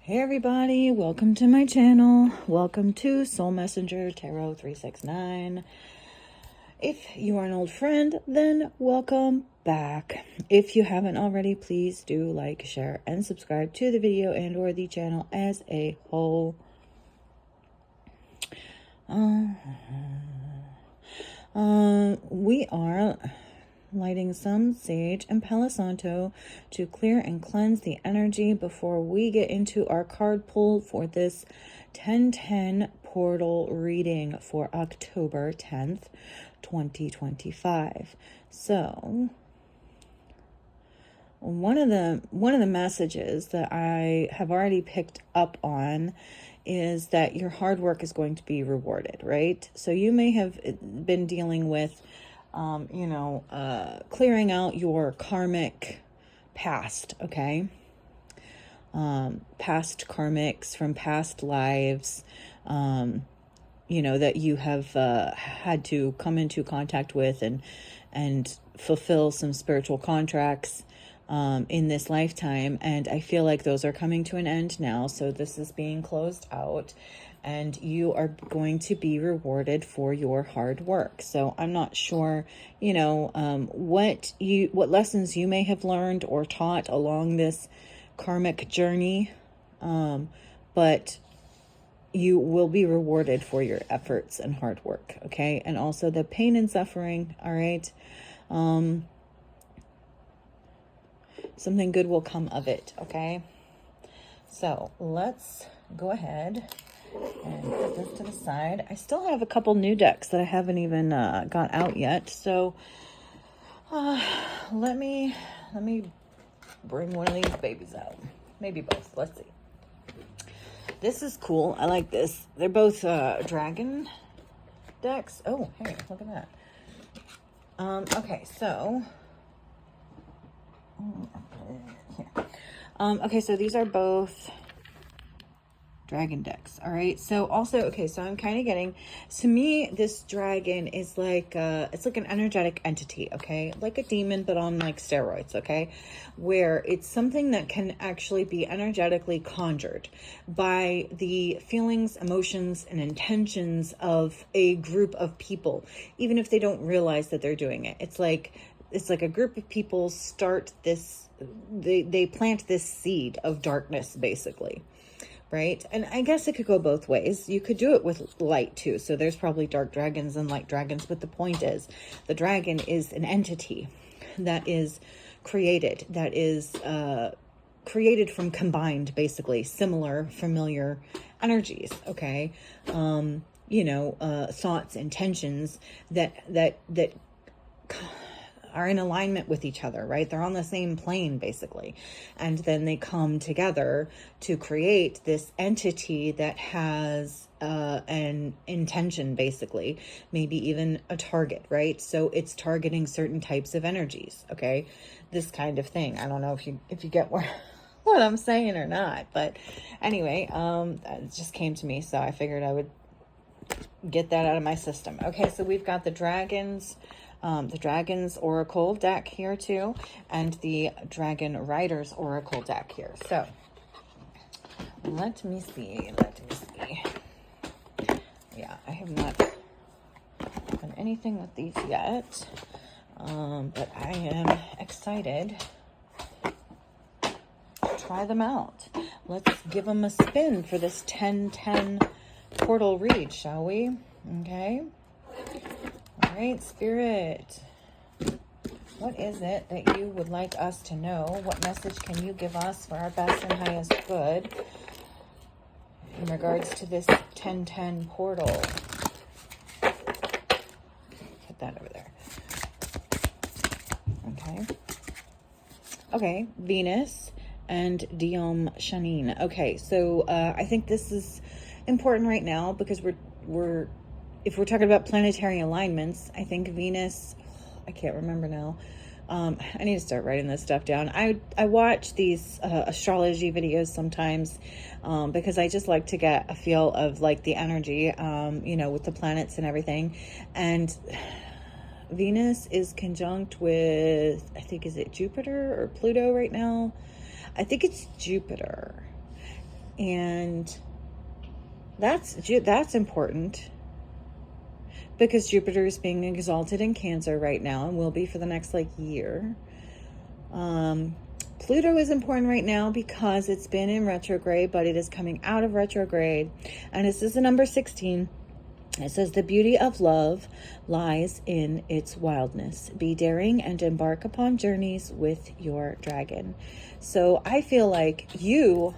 Hey everybody, welcome to my channel. Welcome to Soul Messenger Tarot 369. If you are an old friend, then welcome back. If you haven't already, please do like, share, and subscribe to the video and or the channel as a whole. We are lighting some sage and Palo Santo to clear and cleanse the energy before we get into our card pull for this 10/10 portal reading for October 10th, 2025. So, one of the messages that I have already picked up on is that your hard work is going to be rewarded, right? So you may have been dealing with clearing out your karmic past, okay? Past karmics from past lives, that you have had to come into contact with and fulfill some spiritual contracts in this lifetime. And I feel like those are coming to an end now. So this is being closed out. And you are going to be rewarded for your hard work. So I'm not sure, what lessons you may have learned or taught along this karmic journey, but you will be rewarded for your efforts and hard work, okay? And also the pain and suffering, all right? Something good will come of it, okay? So let's go ahead and put this to the side. I still have a couple new decks that I haven't even got out yet. So let me bring one of these babies out. Maybe both. Let's see. This is cool. I like this. They're both dragon decks. Oh, hey, look at that. Okay, so here. Okay, so these are both dragon decks. All right, so also, okay, so I'm kind of getting, to me, this dragon is like it's like an energetic entity, okay, like a demon but on like steroids, okay, where it's something that can actually be energetically conjured by the feelings, emotions, and intentions of a group of people, even if they don't realize that they're doing it. It's like a group of people start this, they plant this seed of darkness, basically. Right? And I guess it could go both ways. You could do it with light too. So there's probably dark dragons and light dragons. But the point is, the dragon is an entity that is created, created from combined, basically, similar, familiar energies. Okay. Thoughts, intentions that are in alignment with each other, right? They're on the same plane, basically. And then they come together to create this entity that has an intention, basically, maybe even a target, right? So it's targeting certain types of energies, okay? This kind of thing. I don't know if you get what I'm saying or not, but anyway, it just came to me, so I figured I would get that out of my system. Okay, so we've got the Dragons Oracle deck here too, and the Dragon Riders Oracle deck here. So let me see. Yeah, I have not done anything with these yet, but I am excited to try them out. Let's give them a spin for this 10/10 portal read, shall we? Okay. All right, Spirit, what is it that you would like us to know? What message can you give us for our best and highest good in regards to this 10/10 portal? Put that over there. Okay, Venus and Diyam Shanin. Okay, so I think this is important right now because if we're talking about planetary alignments, I think Venus, I can't remember now. I need to start writing this stuff down. I watch these astrology videos sometimes because I just like to get a feel of like the energy, with the planets and everything. And Venus is conjunct with, I think, is it Jupiter or Pluto right now? I think it's Jupiter. And that's important, because Jupiter is being exalted in Cancer right now and will be for the next like year. Pluto is important right now because it's been in retrograde, but it is coming out of retrograde. And this is the number 16. It says, the beauty of love lies in its wildness. Be daring and embark upon journeys with your dragon. So I feel like you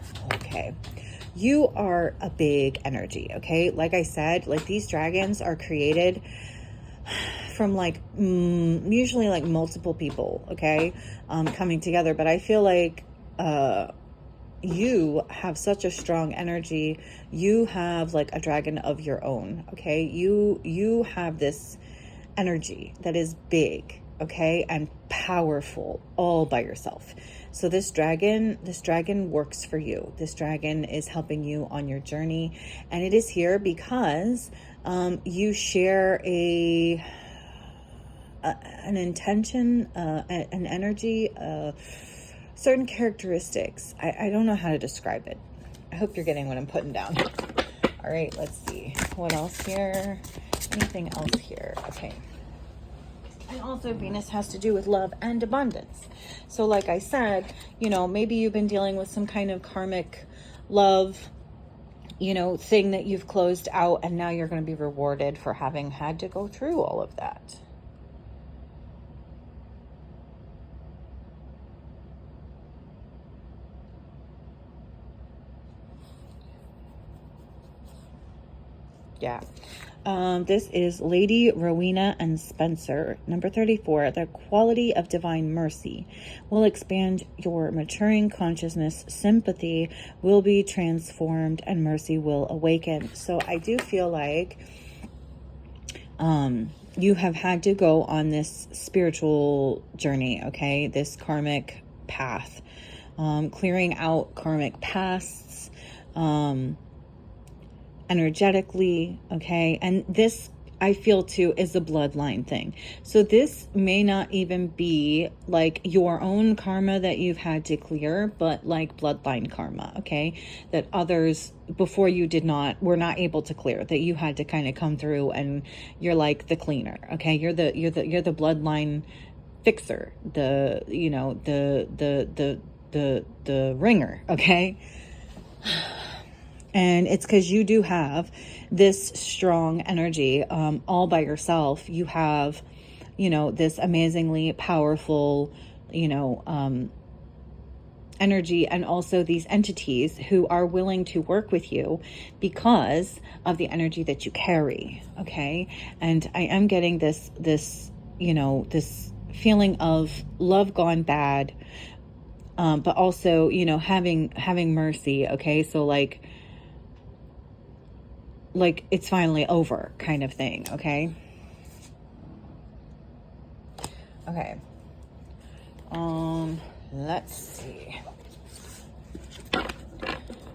are a big energy, okay? Like I said, like these dragons are created from like usually like multiple people, okay, coming together. But I feel like you have such a strong energy. You have like a dragon of your own, okay? You have this energy that is big, okay, and powerful all by yourself. So this dragon works for you. This dragon is helping you on your journey, and it is here because you share an intention, an energy, certain characteristics. I don't know how to describe it. I hope you're getting what I'm putting down. All right, let's see. What else here? Anything else here? Okay. And also Venus has to do with love and abundance. So like I said, you know, maybe you've been dealing with some kind of karmic love, you know, thing that you've closed out, and now you're going to be rewarded for having had to go through all of that. Yeah. This is Lady Rowena and Spencer, number 34. The quality of divine mercy will expand your maturing consciousness. Sympathy will be transformed and mercy will awaken. So I do feel like you have had to go on this spiritual journey, okay? This karmic path, clearing out karmic pasts, energetically, okay? And this, I feel too, is a bloodline thing. So this may not even be like your own karma that you've had to clear, but like bloodline karma, okay? That others before you were not able to clear, that you had to kind of come through, and you're like the cleaner, okay? You're the bloodline fixer, the ringer, okay? And it's because you do have this strong energy all by yourself. You have, you know, this amazingly powerful, you know, energy, and also these entities who are willing to work with you because of the energy that you carry, okay? And I am getting this, you know, this feeling of love gone bad, but also, you know, having mercy, okay? So like it's finally over kind of thing, okay? Okay. Let's see.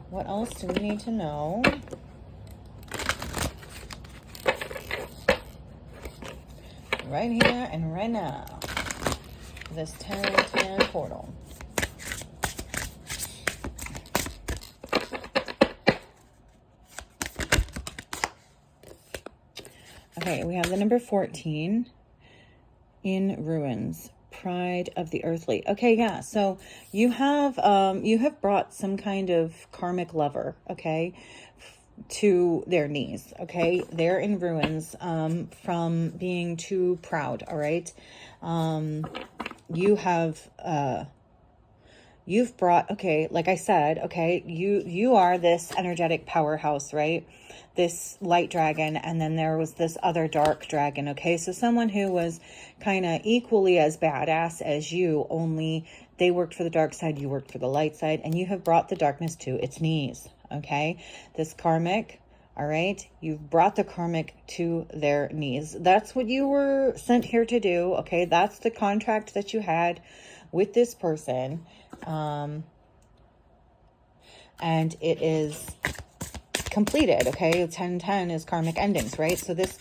What else do we need to know? Right here and right now. This 1010 portal. Okay, we have the number 14, in ruins, pride of the earthly. Okay, yeah, so you have brought some kind of karmic lover, okay, to their knees, okay? They're in ruins from being too proud, all right? You've brought, okay, like I said, okay, you are this energetic powerhouse, right? This light dragon, and then there was this other dark dragon, okay? So someone who was kind of equally as badass as you, only they worked for the dark side, you worked for the light side, and you have brought the darkness to its knees, okay? This karmic, all right? You've brought the karmic to their knees. That's what you were sent here to do, okay? That's the contract that you had with this person. And it is completed, okay? 1010 is karmic endings, right? So this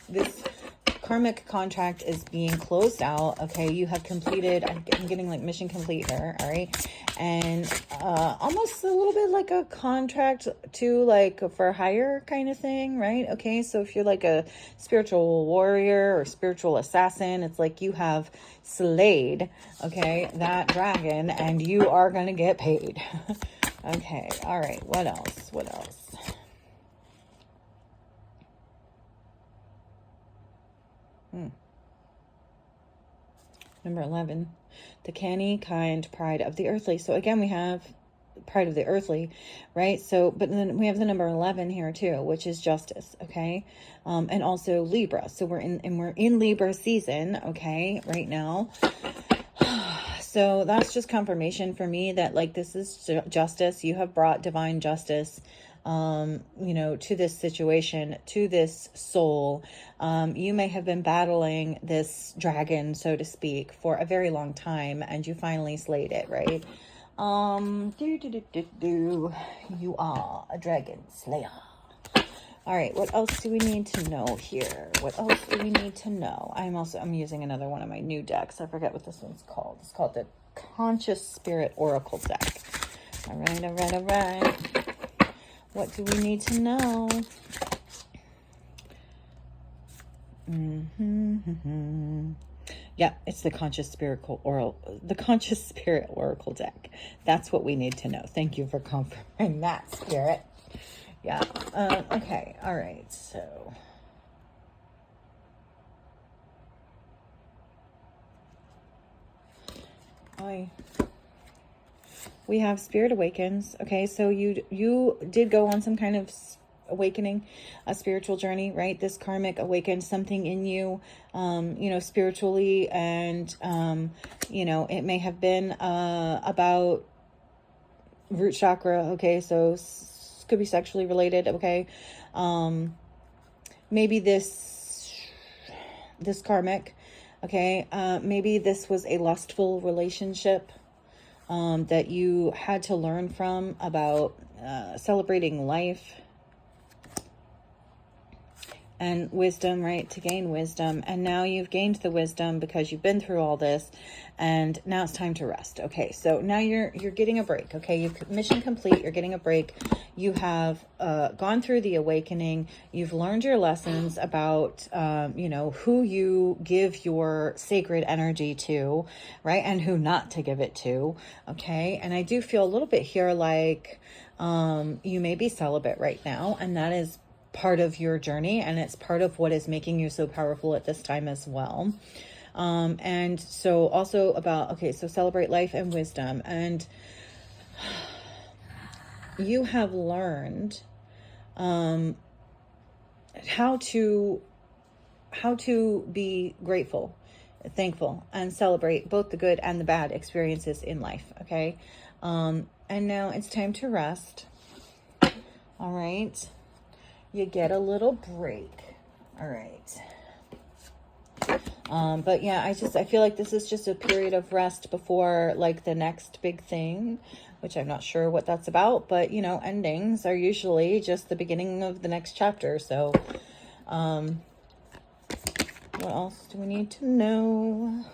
karmic contract is being closed out. Okay, you have completed, I'm getting like mission complete here. All right, and almost a little bit like a contract to like for hire kind of thing, right? Okay, so if you're like a spiritual warrior or spiritual assassin, it's like you have slayed, okay, that dragon, and you are gonna get paid. Okay, all right, what else? What else? Number 11, the canny, kind pride of the earthly. So again, we have pride of the earthly, right? So, but then we have the number 11 here too, which is justice. Okay. And also Libra. So we're in Libra season. Okay. Right now. So that's just confirmation for me that like, this is justice. You have brought divine justice, you know, to this situation, to this soul. You may have been battling this dragon, so to speak, for a very long time, and you finally slayed it, right? You are a dragon slayer. All right, what else do we need to know here? What else do we need to know? I'm using another one of my new decks. I forget what this one's called. It's called the Conscious Spirit Oracle deck. All right, all right, all right. What do we need to know? Yeah, it's the Conscious Spirit Oracle deck. That's what we need to know. Thank you for confirming that, Spirit. Yeah. Okay. All right. So. We have Spirit Awakens. Okay. So you did go on some kind of awakening, a spiritual journey, right? This karmic awakened something in you, you know, spiritually. And, you know, it may have been, about root chakra. Okay. So could be sexually related. Okay. Maybe this karmic, okay. Maybe this was a lustful relationship, that you had to learn from about, celebrating life and wisdom, right? To gain wisdom. And now you've gained the wisdom because you've been through all this, and now it's time to rest. Okay. So now you're getting a break. Okay. You've mission complete. You're getting a break. You have, gone through the awakening. You've learned your lessons about, you know, who you give your sacred energy to, right? And who not to give it to. Okay. And I do feel a little bit here like, you may be celibate right now, and that is part of your journey, and it's part of what is making you so powerful at this time as well. And so also about, okay, so celebrate life and wisdom, and you have learned, how to be grateful, thankful, and celebrate both the good and the bad experiences in life. Okay. And now it's time to rest. All right. You get a little break. All right. But yeah, I feel like this is just a period of rest before like the next big thing, which I'm not sure what that's about, but you know, endings are usually just the beginning of the next chapter. So, what else do we need to know?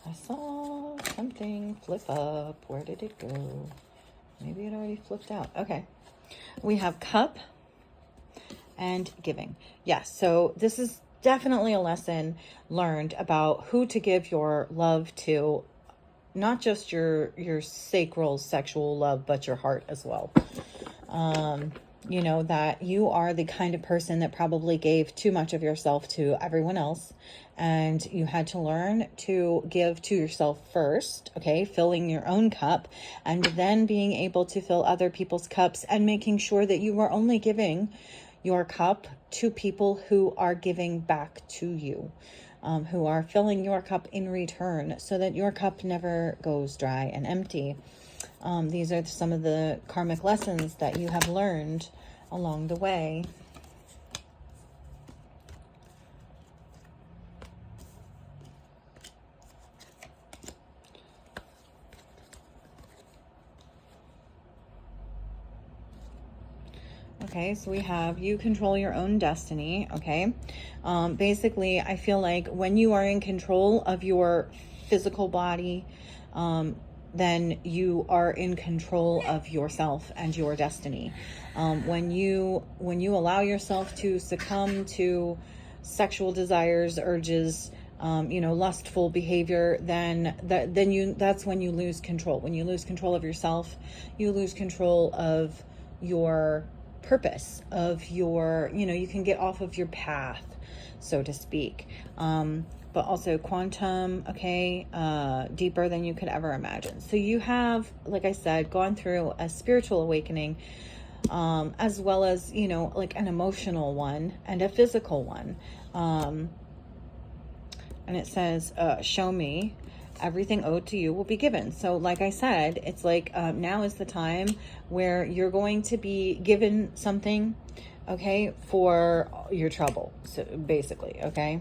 I saw something flip up. Where did it go? Maybe it already flipped out. Okay. We have cup and giving. Yes. So this is definitely a lesson learned about who to give your love to, not just your sacral sexual love, but your heart as well. You know, that you are the kind of person that probably gave too much of yourself to everyone else, and you had to learn to give to yourself first, okay, filling your own cup, and then being able to fill other people's cups, and making sure that you are only giving your cup to people who are giving back to you, who are filling your cup in return, so that your cup never goes dry and empty. These are some of the karmic lessons that you have learned along the way. Okay, so we have you control your own destiny. Okay, basically, I feel like when you are in control of your physical body, then you are in control of yourself and your destiny. When you allow yourself to succumb to sexual desires, urges, lustful behavior, then that's when you lose control. When you lose control of yourself, you lose control of your purpose, of your, you can get off of your path, so to speak. But also quantum, okay, deeper than you could ever imagine. So you have, like I said, gone through a spiritual awakening, as well as, like an emotional one and a physical one. And it says, show me, everything owed to you will be given. So like I said, it's like, now is the time where you're going to be given something, okay, for your trouble. So basically, okay.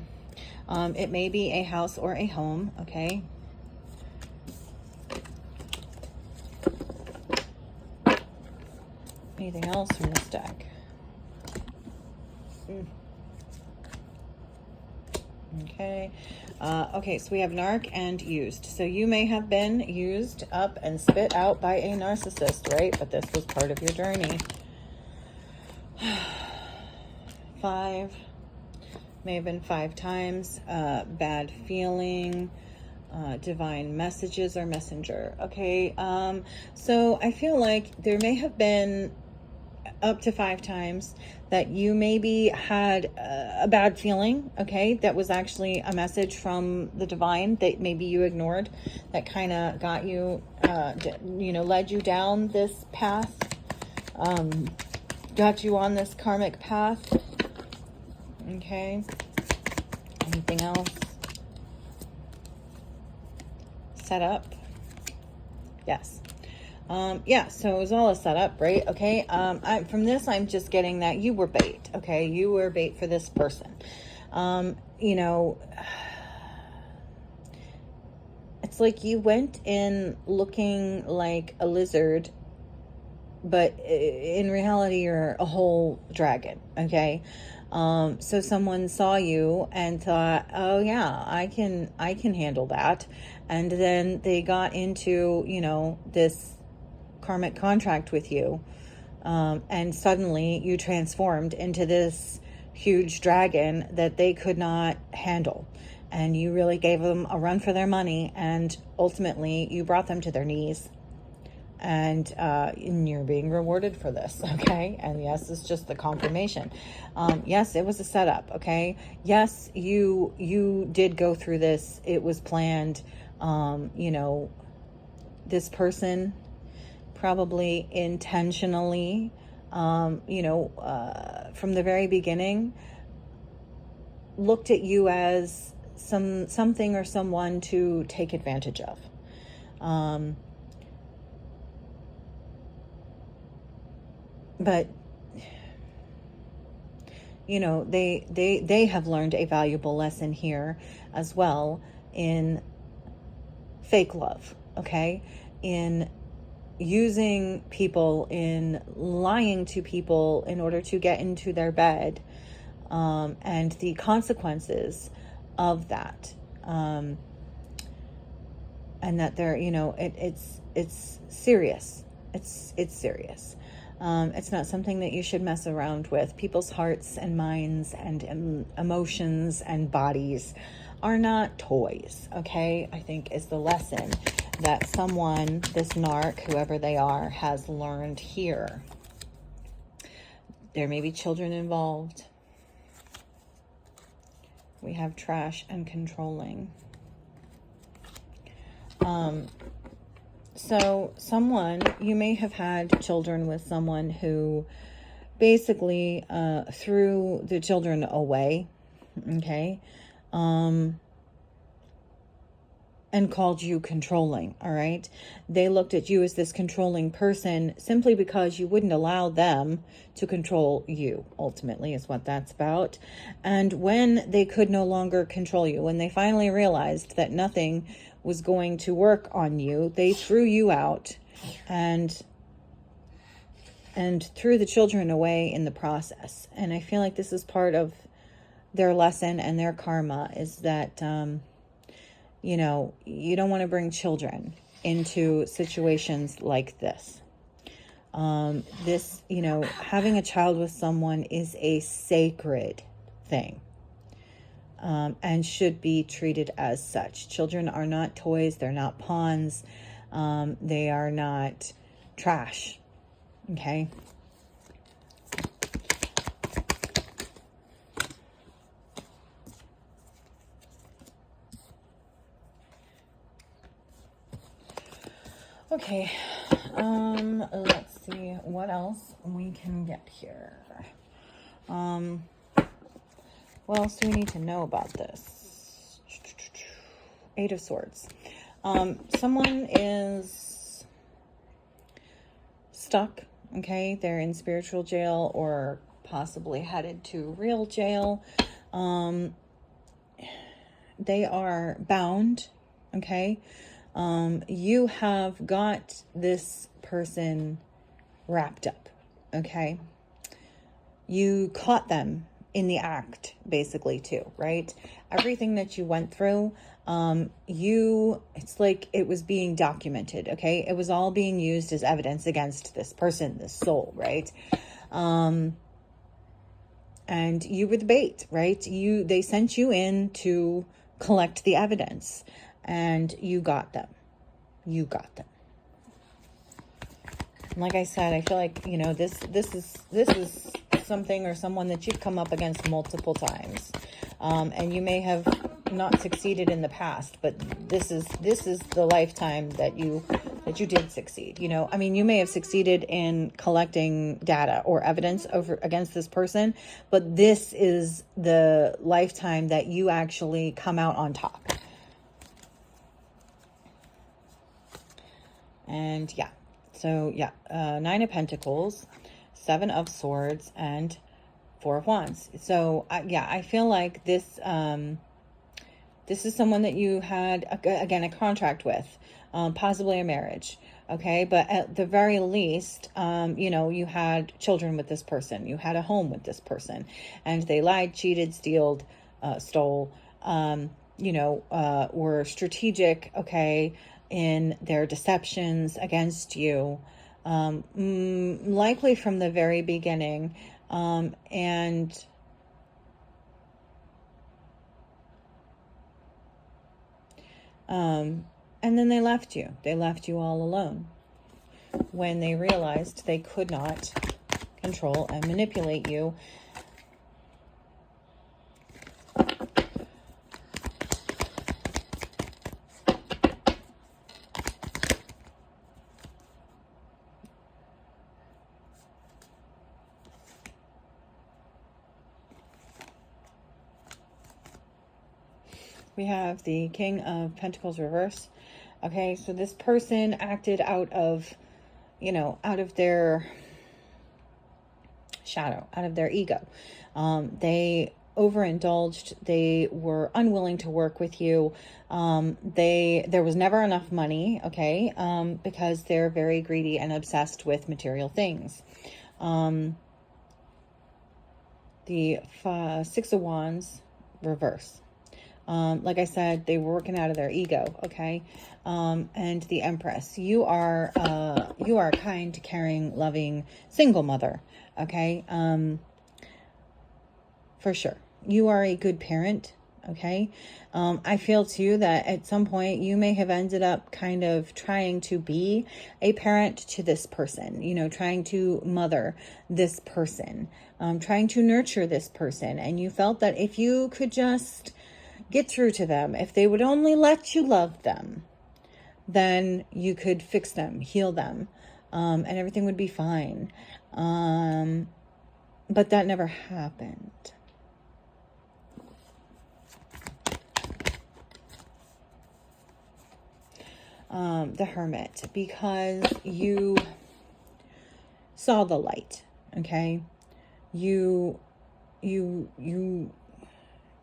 It may be a house or a home, okay. Anything else from this deck? Okay. Okay, so we have narc and used. So you may have been used up and spit out by a narcissist, right? But this was part of your journey. 5. May have been 5 times. Bad feeling. Divine messages or messenger. Okay. So I feel like there may have been up to 5 times that you maybe had a bad feeling, okay, that was actually a message from the divine that maybe you ignored, that kind of got you, led you down this path, got you on this karmic path. Okay. Anything else? Set up. Yes. Yeah, so it was all a setup, right? Okay. From this, I'm just getting that you were bait. Okay. You were bait for this person. It's like you went in looking like a lizard, but in reality, you're a whole dragon. Okay. So someone saw you and thought, oh yeah, I can handle that. And then they got into, this karmic contract with you, and suddenly you transformed into this huge dragon that they could not handle, and you really gave them a run for their money, and ultimately you brought them to their knees, and you're being rewarded for this. Okay. And yes, it's just the confirmation. Yes, it was a setup. Okay. Yes, you did go through this. It was planned. This person probably intentionally, from the very beginning, looked at you as something or someone to take advantage of. But they have learned a valuable lesson here as well, in fake love, okay, in using people, in lying to people in order to get into their bed, and the consequences of that, and that they're, it's serious. It's serious. It's not something that you should mess around with. People's hearts and minds and emotions and bodies are not toys, okay? I think is the lesson that someone, this narc, whoever they are, has learned here. There may be children involved. We have trash and controlling. So someone, you may have had children with someone who basically threw the children away, okay, and called you controlling, all right? They looked at you as this controlling person simply because you wouldn't allow them to control you, ultimately, is what that's about. And when they could no longer control you, when they finally realized that nothing was going to work on you, they threw you out and and threw the children away in the process. And I feel like this is part of their lesson and their karma, is that, you know, you don't want to bring children into situations like this. This, you know, having a child with someone is a sacred thing, and should be treated as such. Children are not toys. They're not pawns. They are not trash. Okay. Okay. Let's see what else we can get here. What else do we need to know about this? Eight of Swords. Someone is stuck, okay? They're in spiritual jail or possibly headed to real jail. They are bound, okay? You have got this person wrapped up, okay? You caught them in the act, basically, too, right? Everything that you went through, it's like it was being documented, okay? It was all being used as evidence against this person, this soul, right? And you were the bait, right? They sent you in to collect the evidence, and you got them. You got them. And like I said, I feel like, you know, this is something or someone that you've come up against multiple times, and you may have not succeeded in the past, but this is the lifetime that you did succeed. You know, I mean, you may have succeeded in collecting data or evidence against this person, but this is the lifetime that you actually come out on top. And yeah, so yeah, Nine of Pentacles, Seven of Swords, and Four of Wands. So yeah, I feel like this is someone that you had again a contract with, possibly a marriage. Okay, but at the very least, you know, you had children with this person, you had a home with this person, and they lied, cheated, stole, you know, were strategic, okay, in their deceptions against you, likely from the very beginning, and then they left you. They left you all alone when they realized they could not control and manipulate you. We have the King of Pentacles reverse. Okay, so this person acted out of, you know, out of their shadow, out of their ego. They overindulged. They were unwilling to work with you. There was never enough money, okay, because they're very greedy and obsessed with material things. The Six of Wands reverse. Like I said, they were working out of their ego, okay? And the Empress, you are a kind, caring, loving, single mother, okay? For sure. You are a good parent, okay? I feel too that at some point you may have ended up kind of trying to be a parent to this person, you know, trying to mother this person, trying to nurture this person. And you felt that if you could just get through to them, if they would only let you love them, then you could fix them, heal them, and everything would be fine. But that never happened. The Hermit, because you saw the light, okay? You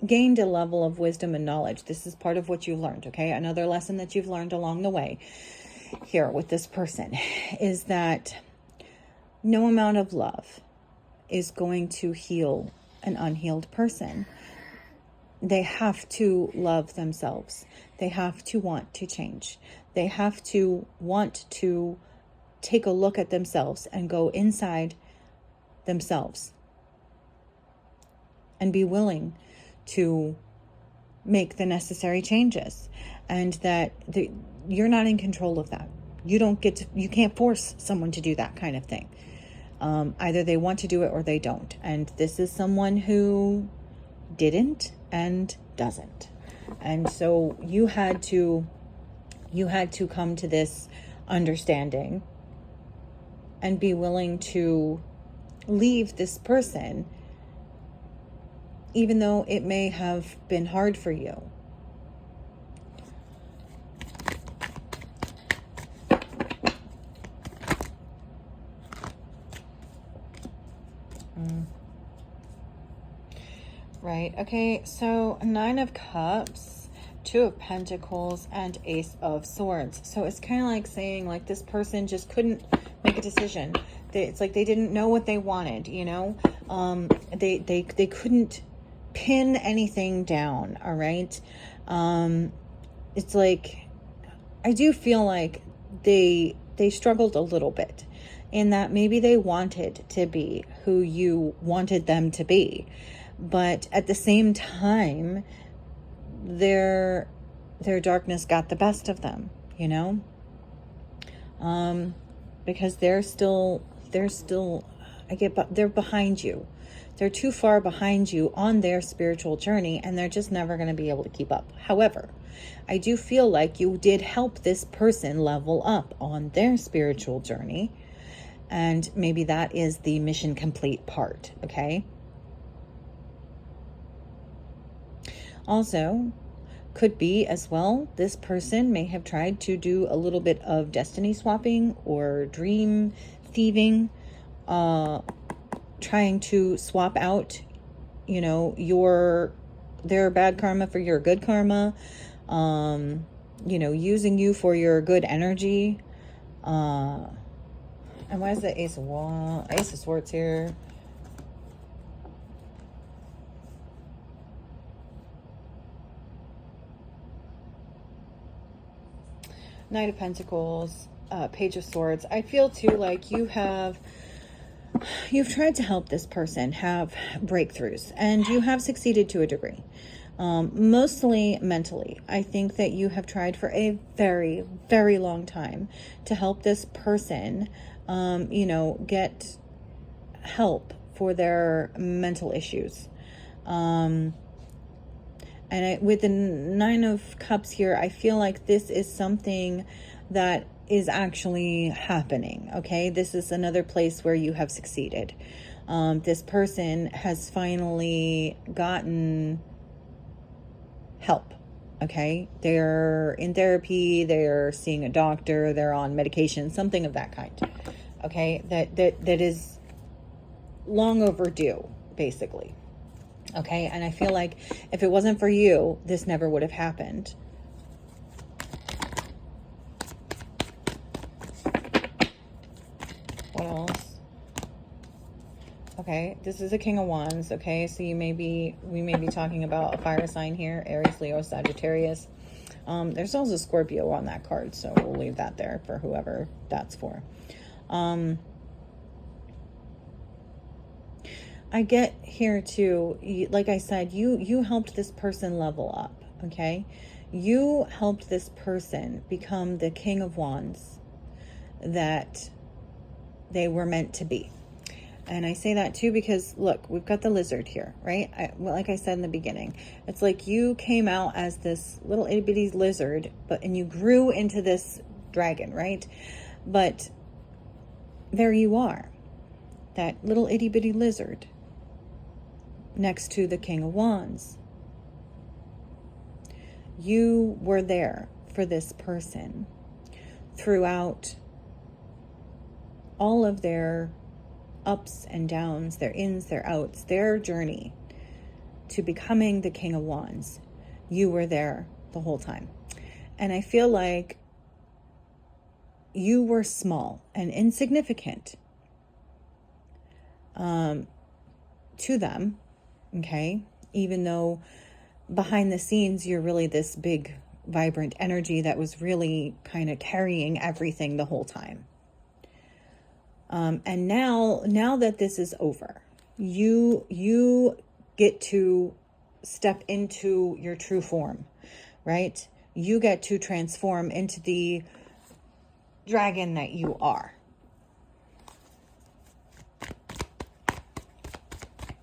gained a level of wisdom and knowledge. This is part of what you've learned, okay? Another lesson that you've learned along the way here with this person is that no amount of love is going to heal an unhealed person. They have to love themselves. They have to want to change. They have to want to take a look at themselves and go inside themselves and be willing to make the necessary changes, and that you're not in control of that. You can't force someone to do that kind of thing. Either they want to do it or they don't. And this is someone who didn't and doesn't. And so you had to come to this understanding and be willing to leave this person, even though it may have been hard for you. Right. Okay. So 9 of Cups, 2 of Pentacles, and Ace of Swords. So it's kind of like saying, like, this person just couldn't make a decision. It's like they didn't know what they wanted, you know? They couldn't pin anything down. All right. It's like, I do feel like they struggled a little bit in that maybe they wanted to be who you wanted them to be. But at the same time, their darkness got the best of them, you know? Because they're behind you. They're too far behind you on their spiritual journey, and they're just never going to be able to keep up. However, I do feel like you did help this person level up on their spiritual journey, and maybe that is the mission complete part, okay? Also, could be as well, this person may have tried to do a little bit of destiny swapping or dream thieving, trying to swap out, you know, their bad karma for your good karma, you know, using you for your good energy. And why is the Ace of Swords here? Knight of Pentacles, Page of Swords. I feel too like you've tried to help this person have breakthroughs, and you have succeeded to a degree. Mostly mentally. I think that you have tried for a very, very long time to help this person, you know, get help for their mental issues. And with the 9 of Cups here, I feel like this is something that is actually happening, okay? This is another place where you have succeeded. This person has finally gotten help, okay? They're in therapy, they're seeing a doctor, they're on medication, something of that kind, okay? That is long overdue, basically. Okay, and I feel like if it wasn't for you, this never would have happened. What else? Okay, this is a King of Wands, okay? So we may be talking about a fire sign here, Aries, Leo, Sagittarius. There's also Scorpio on that card, so we'll leave that there for whoever that's for. I get here too, like I said, you helped this person level up, okay? You helped this person become the King of Wands that they were meant to be. And I say that too because, look, we've got the lizard here, right? Like I said in the beginning, it's like you came out as this little itty-bitty lizard, and you grew into this dragon, right? But there you are, that little itty-bitty lizard next to the King of Wands. You were there for this person throughout all of their ups and downs, their ins, their outs, their journey to becoming the King of Wands. You were there the whole time. And I feel like you were small and insignificant to them, okay? Even though behind the scenes, you're really this big, vibrant energy that was really kind of carrying everything the whole time. And now that this is over, you get to step into your true form, right? You get to transform into the dragon that you are.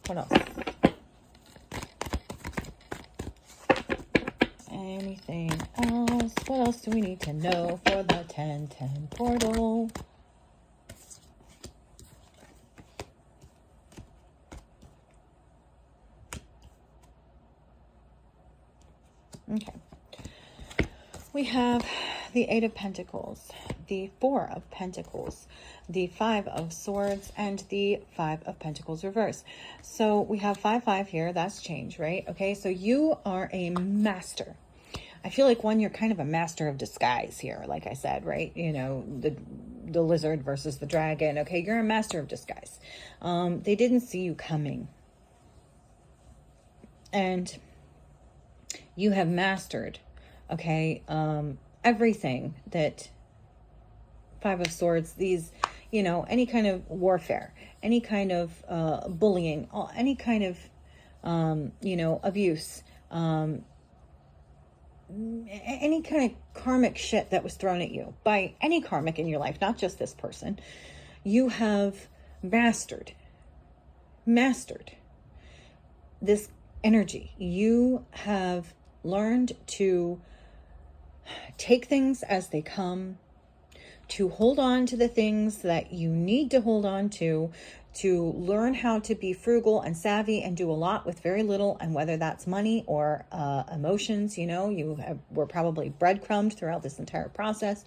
What else? Anything else? What else do we need to know for the 1010 portal? Okay. We have the Eight of Pentacles, the Four of Pentacles, the Five of Swords, and the Five of Pentacles reverse. So we have 5-5 here. That's change, right? Okay, so you are a master. I feel like you're kind of a master of disguise here, like I said, right? You know, the lizard versus the dragon. Okay, you're a master of disguise. They didn't see you coming. And you have mastered, okay, everything that Five of Swords, these, you know, any kind of warfare, any kind of bullying, any kind of, you know, abuse, any kind of karmic shit that was thrown at you by any karmic in your life, not just this person, you have mastered this energy. You have learned to take things as they come, to hold on to the things that you need to hold on to learn how to be frugal and savvy and do a lot with very little, and whether that's money or emotions, you know, were probably breadcrumbed throughout this entire process,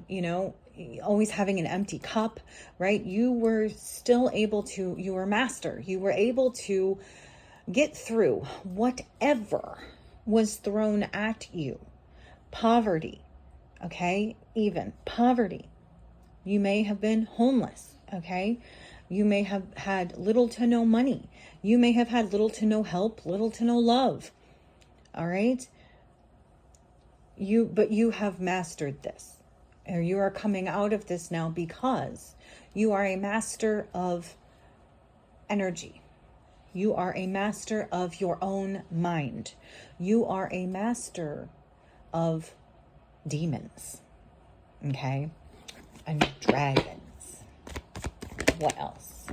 you know, always having an empty cup, right? You were still able to, you were master, you were able to get through whatever was thrown at you. Poverty, okay? Even poverty. You may have been homeless, okay? You may have had little to no money. You may have had little to no help, little to no love. All right? But you have mastered this. Or you are coming out of this now because you are a master of energy. You are a master of your own mind. You are a master of demons. Okay? And dragons. What else?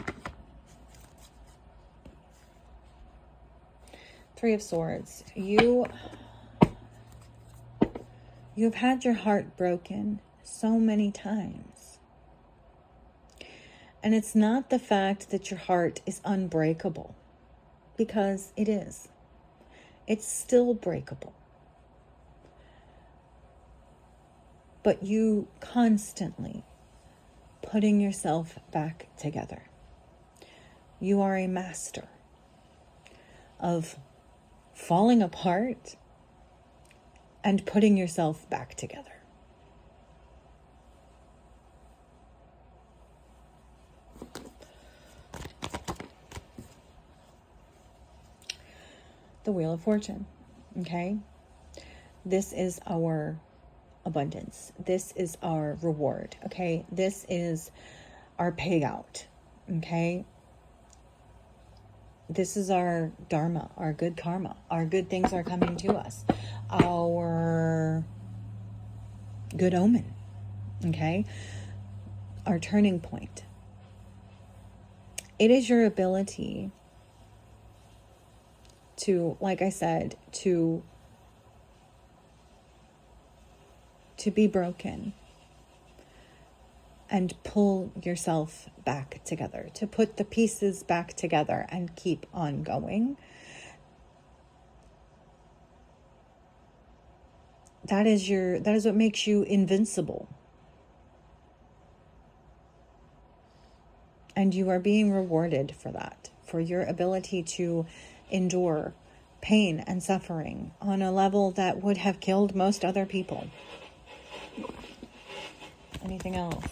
Three of Swords. You've had your heart broken so many times. And it's not the fact that your heart is unbreakable, because it is. It's still breakable. But you constantly putting yourself back together. You are a master of falling apart and putting yourself back together. The Wheel of Fortune, okay? This is our abundance. This is our reward, okay? This is our payout, okay? This is our dharma, our good karma. Our good things are coming to us. Our good omen, okay? Our turning point. It is your ability to, like I said, to be broken and pull yourself back together, to put the pieces back together and keep on going. That is what makes you invincible. And you are being rewarded for that, for your ability to endure pain and suffering on a level that would have killed most other people. Anything else?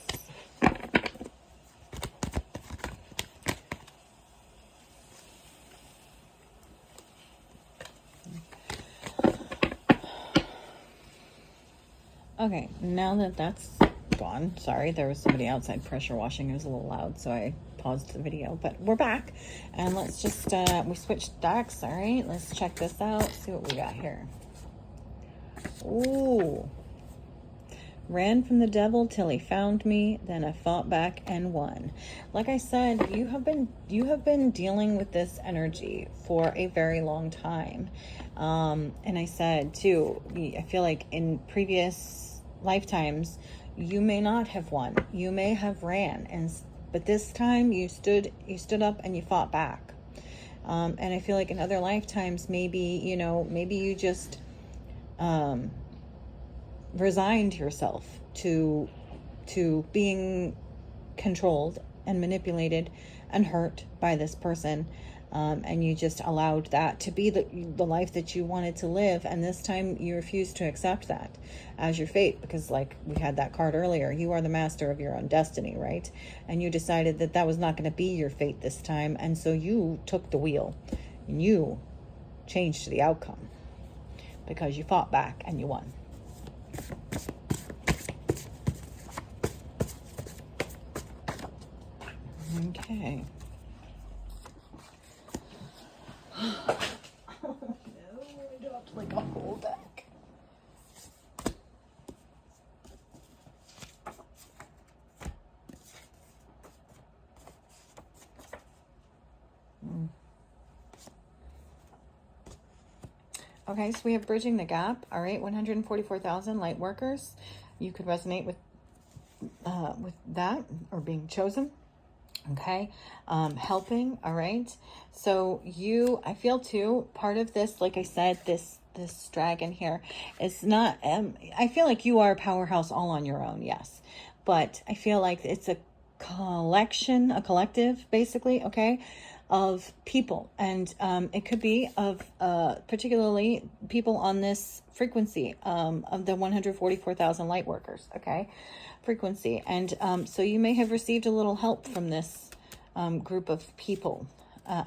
Okay, now that that's gone, sorry, there was somebody outside pressure washing. It was a little loud, so I paused the video, but we're back. And let's just, we switched decks, all right? Let's check this out, see what we got here. Ooh. Ran from the devil till he found me, then I fought back and won. Like I said, you have been dealing with this energy for a very long time. And I said too, I feel like in previous lifetimes, you may not have won. You may have ran, but this time you stood up and you fought back. And I feel like in other lifetimes, maybe you just resigned yourself to being controlled and manipulated and hurt by this person, and you just allowed that to be the life that you wanted to live. And this time you refused to accept that as your fate, because like we had that card earlier, you are the master of your own destiny, right? And you decided that that was not going to be your fate this time, and so you took the wheel and you changed the outcome because you fought back and you won. Okay. Oh no, I dropped like a whole deck. Okay, so we have bridging the gap. All right, 144,000 light workers. You could resonate with that, or being chosen. Okay, helping. All right, so I feel too, part of this, like I said, this dragon here is not, I feel like you are a powerhouse all on your own, yes, but I feel like it's a collective, basically, okay, of people. And it could be of particularly people on this frequency of the 144,000 light workers, okay, frequency. And so you may have received a little help from this group of people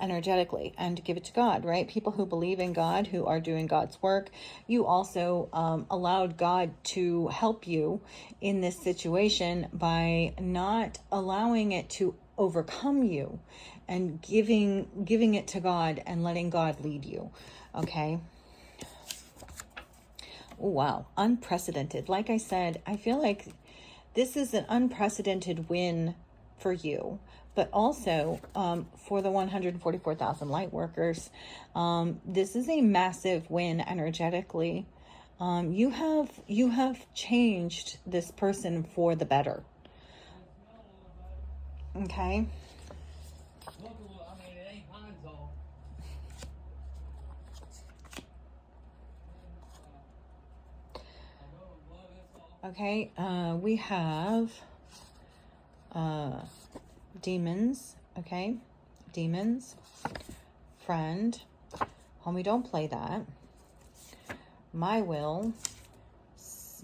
energetically, and give it to God, right? People who believe in God, who are doing God's work. You also allowed God to help you in this situation by not allowing it to overcome you, and giving it to God and letting God lead you. Okay. Oh, wow. Unprecedented. Like I said, I feel like this is an unprecedented win for you, but also for the 144,000 light workers. This is a massive win energetically. You have changed this person for the better. Okay. Okay, we have demons, okay? Demons, friend, homie, don't play that. My will,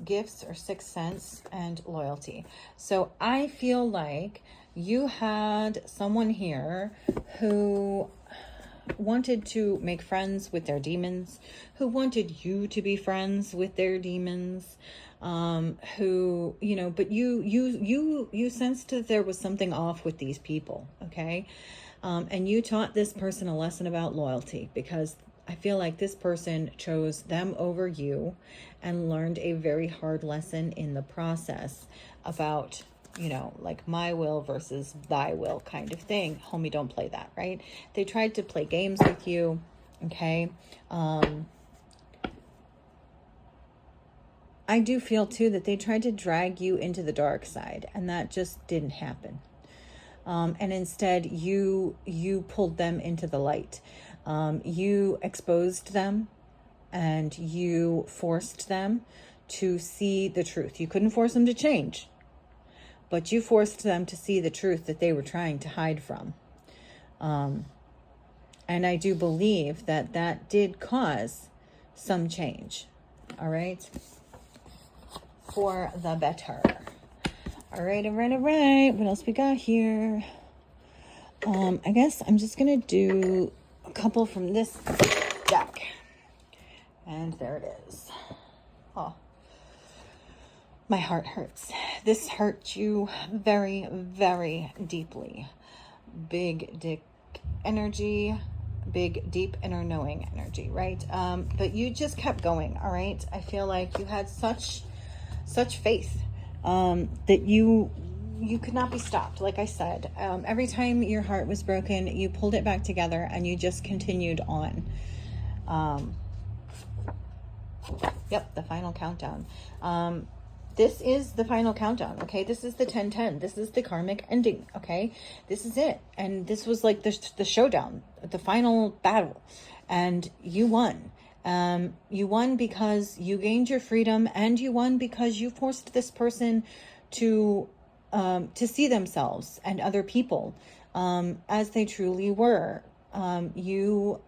gifts or sixth sense, and loyalty. So I feel like you had someone here who wanted to make friends with their demons, who wanted you to be friends with their demons, who, but you sensed that there was something off with these people, okay? And you taught this person a lesson about loyalty, because I feel like this person chose them over you and learned a very hard lesson in the process about, like my will versus thy will kind of thing. Homie, don't play that, right? They tried to play games with you, okay? I do feel too that they tried to drag you into the dark side, and that just didn't happen. And instead you pulled them into the light. You exposed them, and you forced them to see the truth. You couldn't force them to change, but you forced them to see the truth that they were trying to hide from. And I do believe that that did cause some change. All right. For the better. All right. What else we got here? I guess I'm just going to do a couple from this deck. And there it is. Oh. My heart hurts. This hurt you very, very deeply. Big dick energy, big deep inner knowing energy, right? But you just kept going. All right. I feel like you had such faith that you could not be stopped. Like I said, every time your heart was broken, you pulled it back together and you just continued on. Yep, the final countdown. This is the final countdown, okay? This is the 10-10. This is the karmic ending, okay? This is it. And this was like the showdown, the final battle. And you won. You won because you gained your freedom, and you won because you forced this person to see themselves and other people as they truly were. You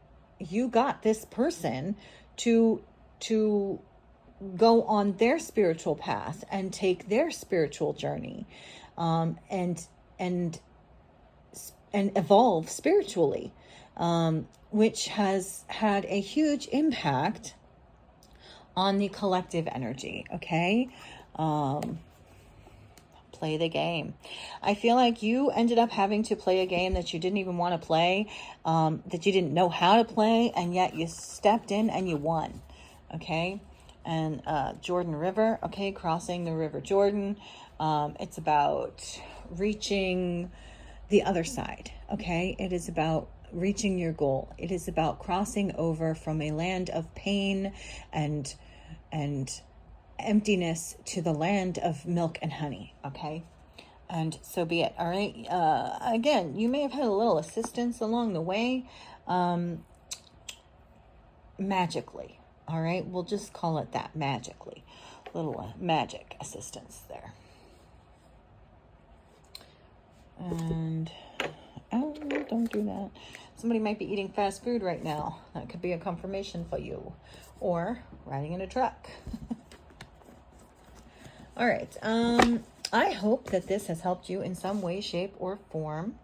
got this person to go on their spiritual path and take their spiritual journey, and evolve spiritually, which has had a huge impact on the collective energy. Okay. Play the game. I feel like you ended up having to play a game that you didn't even want to play, that you didn't know how to play, and yet you stepped in and you won. Okay. And Jordan River, okay, crossing the River Jordan. It's about reaching the other side, okay? It is about reaching your goal. It is about crossing over from a land of pain and emptiness to the land of milk and honey, okay? And so be it, all right? Again, you may have had a little assistance along the way, magically. All right, we'll just call it that, magically. Little magic assistance there. And, oh, don't do that. Somebody might be eating fast food right now. That could be a confirmation for you. Or riding in a truck. All right, I hope that this has helped you in some way, shape, or form.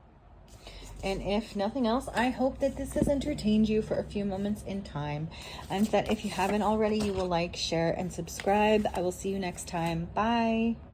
And if nothing else, I hope that this has entertained you for a few moments in time. And that if you haven't already, you will like, share, and subscribe. I will see you next time. Bye.